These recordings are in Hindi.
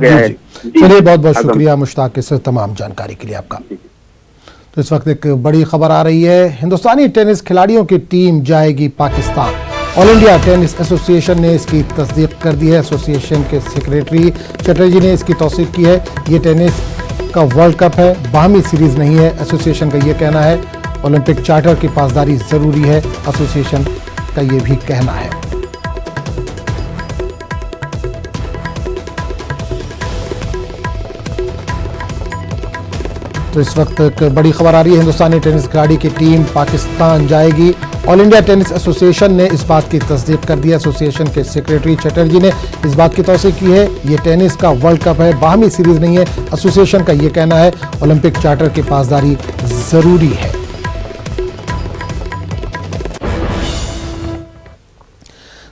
जी। चलिए, बहुत बहुत शुक्रिया मुश्ताक इस तमाम जानकारी के लिए आपका। तो इस वक्त एक बड़ी खबर आ रही है, हिंदुस्तानी टेनिस खिलाड़ियों की टीम जाएगी Pakistan. All India tennis association ने इसकी तस्दीक कर दी है। एसोसिएशन के सेक्रेटरी चटर्जी ने इसकी तौसीक की है। ये टेनिस का वर्ल्ड कप है, बाहमी सीरीज नहीं है। एसोसिएशन का ये कहना है। ओलंपिक चार्टर की पासदारी जरूरी है, एसोसिएशन का ये भी कहना है। तो इस वक्त एक बड़ी खबर आ रही है, हिंदुस्तानी टेनिस खिलाड़ी की टीम पाकिस्तान जाएगी। ऑल इंडिया टेनिस एसोसिएशन ने इस बात की तस्दीक कर दी है। एसोसिएशन के सेक्रेटरी चटर्जी ने इस बात की तौसीक की है। ये टेनिस का वर्ल्ड कप है, बाहमी सीरीज नहीं है। एसोसिएशन का ये कहना है। ओलंपिक चार्टर की पासदारी जरूरी है।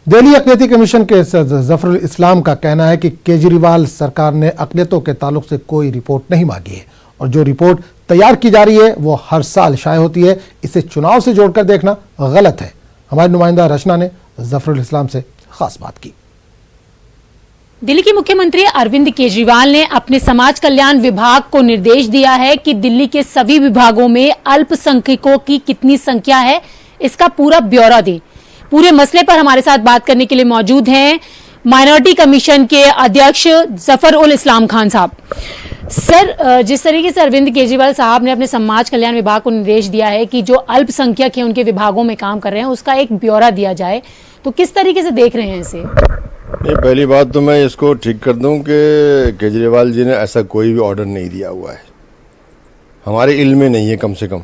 दिल्ली अक़लियती कमीशन के जफरुल इस्लाम का कहना है कि केजरीवाल सरकार ने अक़लियतों के ताल्लुक से कोई रिपोर्ट नहीं मांगी है और जो रिपोर्ट तैयार की जा रही है वो हर साल शाये होती है। इसे चुनाव से जोड़कर देखना गलत है। हमारी नुमाइंदा रचना ने जफरुल इस्लाम से खास बात की। दिल्ली के मुख्यमंत्री अरविंद केजरीवाल ने अपने समाज कल्याण विभाग को निर्देश दिया है कि दिल्ली के सभी विभागों में अल्पसंख्यकों की कितनी संख्या है, इसका पूरा ब्यौरा दें। पूरे मसले पर हमारे साथ बात करने के लिए मौजूद हैं माइनॉरिटी कमीशन के अध्यक्ष जफरुल इस्लाम खान साहब। सर, जिस तरीके से अरविंद केजरीवाल साहब ने अपने समाज कल्याण विभाग को निर्देश दिया है कि जो अल्पसंख्यक हैं उनके विभागों में काम कर रहे हैं उसका एक ब्यौरा दिया जाए, तो किस तरीके से देख रहे हैं इसे? पहली बात तो मैं इसको ठीक कर दूं कि केजरीवाल जी ने ऐसा कोई भी ऑर्डर नहीं दिया हुआ है, हमारे इल्म में नहीं है। कम से कम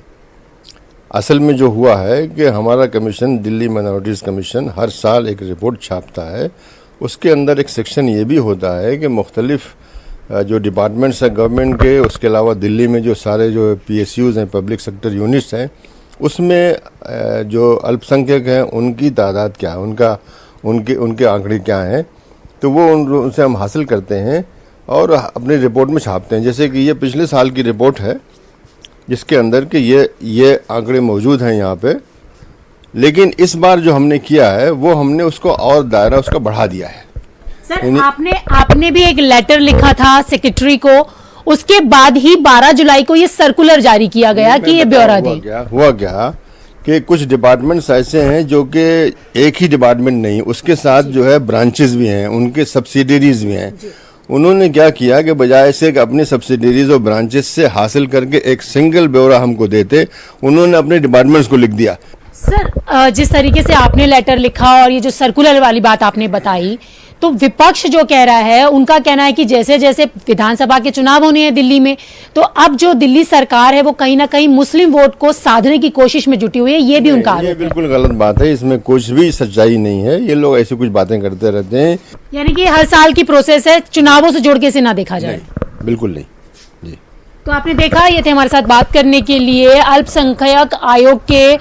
असल में जो हुआ है कि हमारा कमीशन, दिल्ली माइनॉरिटीज़ कमीशन, हर साल एक रिपोर्ट छापता है। उसके अंदर एक सेक्शन ये भी होता है कि मुख्तलिफ जो डिपार्टमेंट्स हैं गवर्नमेंट के, उसके अलावा दिल्ली में जो सारे जो PSUs हैं, पब्लिक सेक्टर यूनिट्स हैं, उसमें जो अल्पसंख्यक हैं उनकी तादाद क्या है, उनके आंकड़े क्या हैं, तो वो उनसे हम हासिल करते हैं और अपनी रिपोर्ट में छापते हैं। जैसे कि ये पिछले साल की रिपोर्ट है जिसके अंदर कि ये आंकड़े मौजूद हैं यहाँ पे, लेकिन इस बार जो हमने किया है वो हमने उसको और दायरा उसका बढ़ा दिया है। सर, आपने भी एक लेटर लिखा था सेक्रेटरी को, उसके बाद ही 12 जुलाई को ये सर्कुलर जारी किया गया कि ये ब्यौरा दें। हुआ क्या कि कुछ डिपार्टमेंट्स ऐसे हैं जो कि एक ही डिपार्टमेंट नहीं, उसके साथ जो है ब्रांचेस भी हैं, उनके सब्सिडरीज भी हैं। उन्होंने क्या किया कि बजाय से अपने सब्सिडरीज और ब्रांचेस से हासिल करके एक सिंगल ब्यौरा हमको देते, उन्होंने अपने डिपार्टमेंट्स को लिख दिया। सर, जिस तरीके से आपने लेटर लिखा और ये जो सर्कुलर वाली बात आपने बताई, तो विपक्ष जो कह रहा है, उनका कहना है कि जैसे जैसे विधानसभा के चुनाव होने हैं दिल्ली में, तो अब जो दिल्ली सरकार है वो कहीं ना कहीं मुस्लिम वोट को साधने की कोशिश में जुटी हुई है। ये भी उनका आरोप है। ये बिल्कुल गलत बात है, इसमें कुछ भी सच्चाई नहीं है। ये लोग ऐसी कुछ बातें करते रहते हैं। यानी कि हर साल की प्रोसेस है, चुनावों से जोड़ के इसे ना देखा जाए। बिल्कुल नहीं जी। तो आपने देखा, ये थे हमारे साथ बात करने के लिए अल्पसंख्यक आयोग के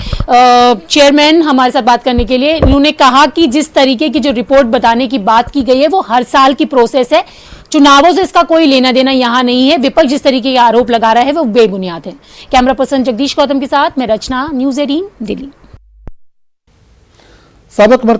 चेयरमैन हमारे साथ बात करने के लिए। उन्होंने कहा कि जिस तरीके की जो रिपोर्ट बताने की बात की गई है वो हर साल की प्रोसेस है, चुनावों से इसका कोई लेना देना यहाँ नहीं है। विपक्ष जिस तरीके के आरोप लगा रहा है वो बेबुनियाद है। कैमरा पर्सन जगदीश गौतम के साथ मैं रचना, न्यूज़ 18 दिल्ली। साबिक